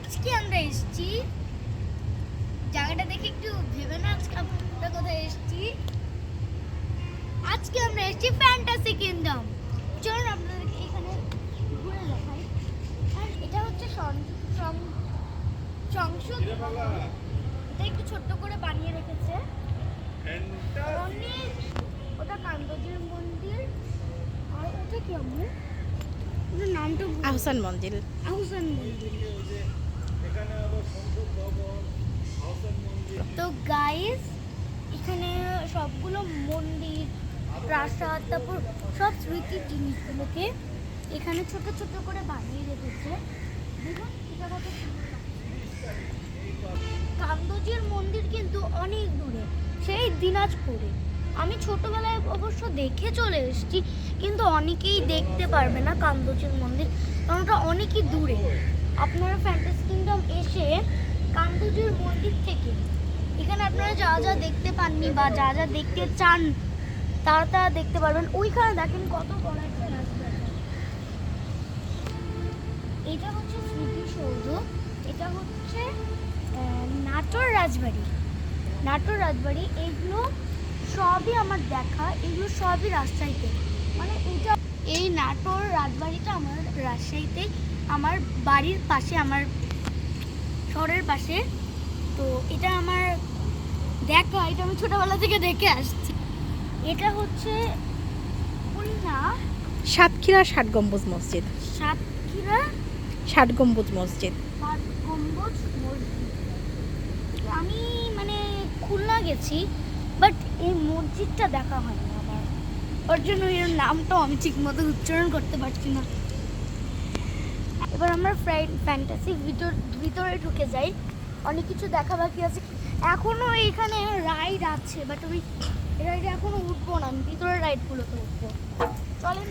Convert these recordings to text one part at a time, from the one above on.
আজকে আমরা এসেছি জায়গাটা দেখে একটু ভেবে না আজকে আমরা কোথায় এসেছি। আজকে আমরা এসেছি ফ্যান্টাসি কিংডম। চলুন আপনাদেরকে এখানে ঘুরে দেখাই। আর এটা হচ্ছে সংসদ ভবন। এটা একটু ছোট্ট করে বানিয়ে রেখেছে। অনেক ওটা কান্তজির মন্দির। আর ওটা কি আমরা ওটার নামটা আহসান মঞ্জিল। আহসান মন্দির। তো গাইস এখানে সবগুলো মন্দির প্রাসাদ তারপর সব স্মৃতির জিনিসগুলোকে এখানে ছোট ছোট করে বানিয়ে রেখেছে। দেখুন এটা কত সুন্দর লাগছে। কান্দজির মন্দির কিন্তু অনেক দূরে, সেই দিনাজপুরে। আমি ছোটবেলায় অবশ্য দেখে চলে এসেছি, কিন্তু অনেকেই দেখতে পারবে না কান্দজির মন্দির, কারণ ওটা অনেকই দূরে। আপনারা ফ্যান্টাসি কিংডম এসে কান্দজির মন্দির থেকে এখানে আপনারা যা যা দেখতে পাননি বা যা যা দেখতে চান তারা দেখতে পারবেন। ওইখানে দেখেন কত বড় একটা রাস্তা। এটা হচ্ছে স্মৃতিসৌধ। এটা হচ্ছে নাটোর রাজবাড়ি। নাটোর রাজবাড়ি এগুলো সবই আমার দেখা, এগুলো সবই রাজশাহীতে। মানে এটা এই নাটোর রাজবাড়িটা আমার রাজশাহীতে, আমার বাড়ির পাশে, আমার শহরের পাশে। তো এটা আমার দেখা, এটা আমি ছোটবেলা থেকে দেখে আসছি। এটা হচ্ছে সাতক্ষীরা ৬০ গম্বুজ মসজিদ। সাতক্ষীরা ৬০ গম্বুজ মসজিদ। ৬০ গম্বুজ মসজিদ। আমি মানে খুলনা গেছি, বাট এই মসজিদটা দেখা হয়নি আমার, ওর জন্য এর নামটাও আমি ঠিক মতো উচ্চারণ করতে পারছি না। এবার আমরা ফ্যান্টাসি ভিতরে ঢুকে যাই। অনেক কিছু দেখা বাকি আছে এখনো। এখানে রাইড আছে, বাট আমি রাইডে এখনো উঠবো না, আমি ভিতরের রাইডগুলোতে উঠবো। চলেন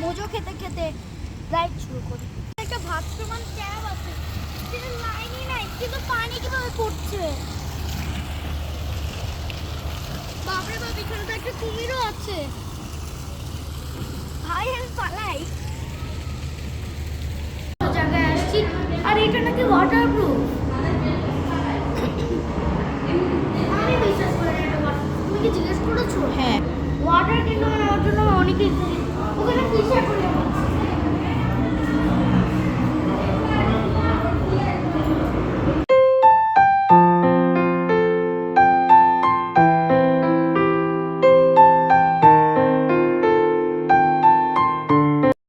মোজো খেতে খেতে রাইড শুরু করি। একটা ভাসমান ট্যাব আছে, সেটা লাইনই নাই, কিন্তু পানি কিভাবে পড়ছে। বাপরে বাপ, এখানে তো একটা কুমিরও আছে। ভাই আমি পালাই। জায়গায় আসছি, আর এটা নাকি ওয়াটারপ্রুফ। আমি বিশ্বাস করি না এটা waterproof। তুমি কি জিজ্ঞেস করেছো? হ্যাঁ, ওয়াটার কিন্তু আমার জন্য অনেকই ওখানে কিসে করে